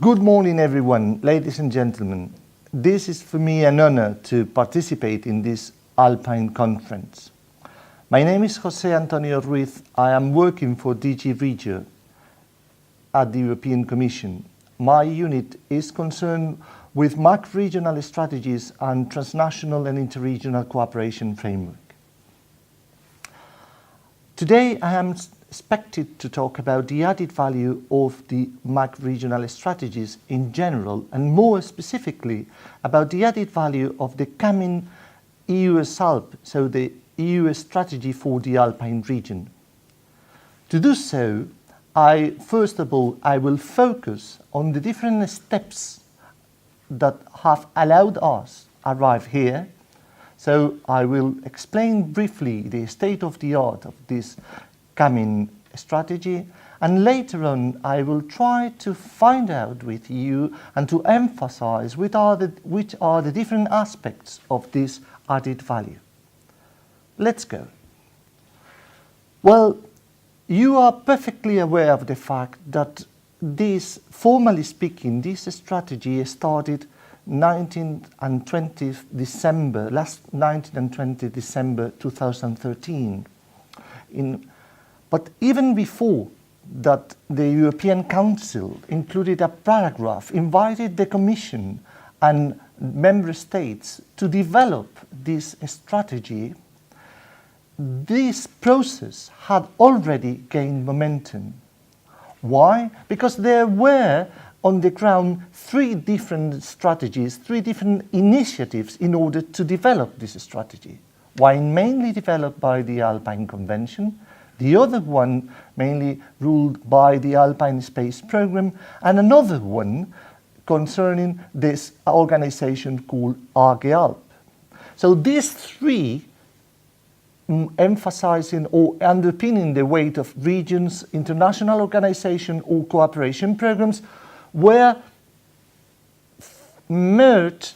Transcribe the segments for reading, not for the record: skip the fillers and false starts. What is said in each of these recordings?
Good morning, everyone, ladies and gentlemen. This is for me an honor to participate in this Alpine conference. My name is José Antonio Ruiz. I am working for DG Regio at the European Commission. My unit is concerned with macro-regional strategies and transnational and interregional cooperation framework. Today I am expected to talk about the added value of the macro-regional strategies in general, and more specifically about the added value of the coming EUSALP, so the EU strategy for the Alpine region. To do so, first of all, I will focus on the different steps that have allowed us arrive here. So I will explain briefly the state of the art of this coming strategy, and later on I will try to find out with you and to emphasize which are the different aspects of this added value. Let's go. Well, you are perfectly aware of the fact that this, formally speaking, this strategy started 19th and 20th December, last 19th and 20th December 2013. But even before that, the European Council included a paragraph, invited the Commission and Member States to develop this strategy. This process had already gained momentum. Why? Because there were on the ground three different strategies, three different initiatives in order to develop this strategy. One mainly developed by the Alpine Convention, the other one mainly ruled by the Alpine Space Programme, and another one concerning this organization called RUIZ. So these three, emphasizing or underpinning the weight of regions, international organization or cooperation programs, were merged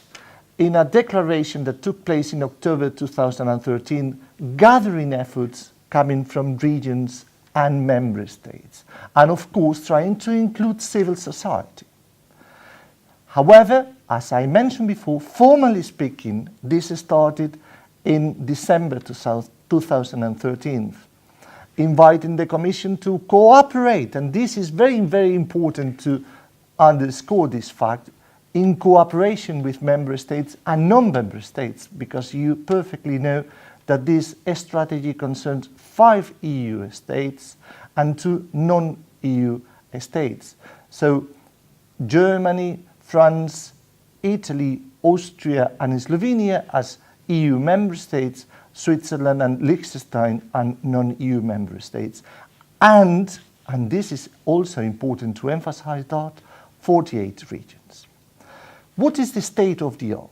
in a declaration that took place in October 2013, gathering efforts coming from regions and member states, and of course trying to include civil society. However, as I mentioned before, formally speaking, this started in December 2013, inviting the Commission to cooperate, and this is very, very important to underscore this fact, in cooperation with member states and non-member states, because you perfectly know that this strategy concerns 5 EU states and 2 non-EU states. So Germany, France, Italy, Austria and Slovenia as EU member states, Switzerland and Liechtenstein and non-EU member states. And this is also important to emphasize that, 48 regions. What is the state of the art?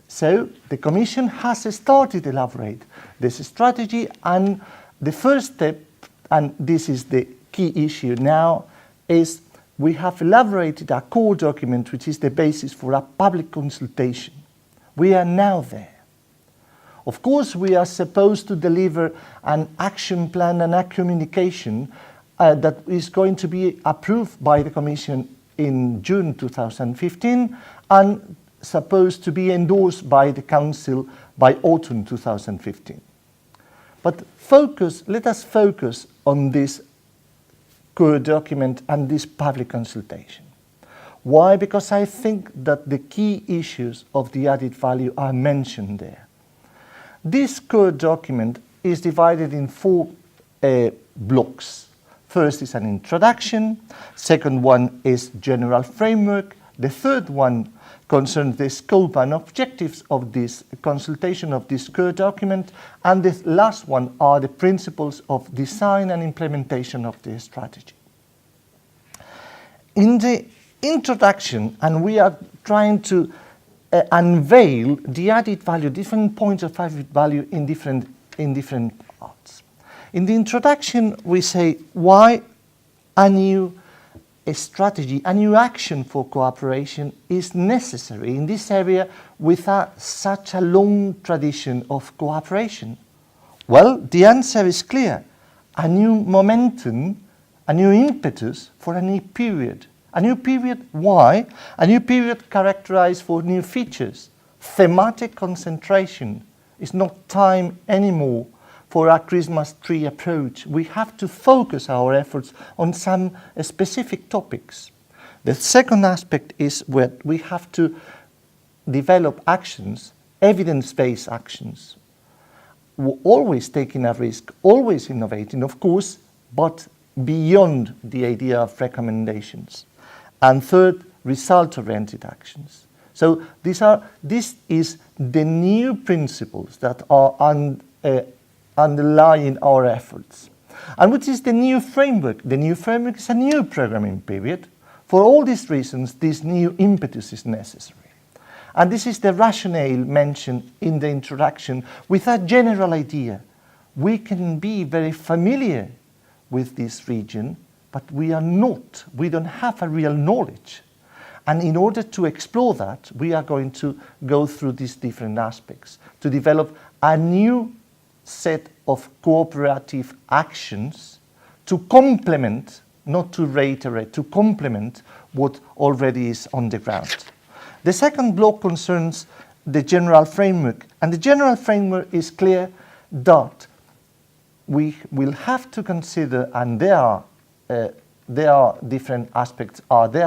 So the Commission has started to elaborate this strategy, and the first step, and this is the key issue now, is we have elaborated a core document which is the basis for a public consultation. We are now there. Of course, we are supposed to deliver an action plan and a communication that is going to be approved by the Commission in June 2015 and supposed to be endorsed by the Council by autumn 2015. But let us focus on this core document and this public consultation. Why? Because I think that the key issues of the added value are mentioned there. This core document is divided in 4 blocks. First is an introduction, second one is general framework, the third one concerns the scope and objectives of this consultation of this core document, and the last one are the principles of design and implementation of the strategy. In the introduction, and we are trying to unveil the added value, different points of added value in different parts. In the introduction, we say why a new strategy, a new action for cooperation is necessary in this area with such a long tradition of cooperation. Well, the answer is clear. A new momentum, a new impetus for a new period A new period, why? A new period characterized for new features. Thematic concentration is not time anymore for a Christmas tree approach. We have to focus our efforts on some specific topics. The second aspect is where we have to develop actions, evidence-based actions. We're always taking a risk, always innovating, of course, but beyond the idea of recommendations. And third, result-oriented actions. So this is the new principles that are underlying our efforts. And what is the new framework? The new framework is a new programming period. For all these reasons, this new impetus is necessary. And this is the rationale mentioned in the introduction with a general idea. We can be very familiar with this region, but we don't have a real knowledge. And in order to explore that, we are going to go through these different aspects to develop a new set of cooperative actions to complement, not to reiterate, to complement what already is on the ground. The second block concerns the general framework, and the general framework is clear that we will have to consider, and there are different aspects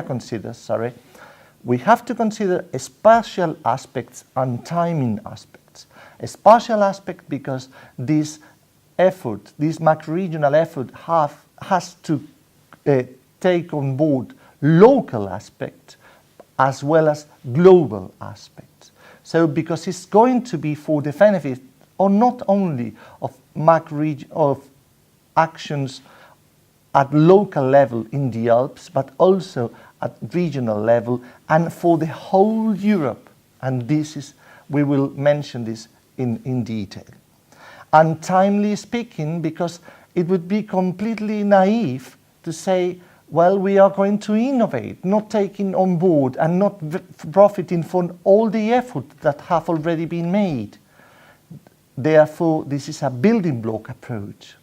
considered, we have to consider spatial aspects and timing aspects. A spatial aspect because this effort, this macro-regional effort has to take on board local aspects as well as global aspects. So because it's going to be for the benefit or not only of of actions at local level in the Alps, but also at regional level and for the whole Europe. And we will mention this in detail. And timely speaking, because it would be completely naive to say, well, we are going to innovate, not taking on board and not profiting from all the effort that have already been made. Therefore, this is a building block approach.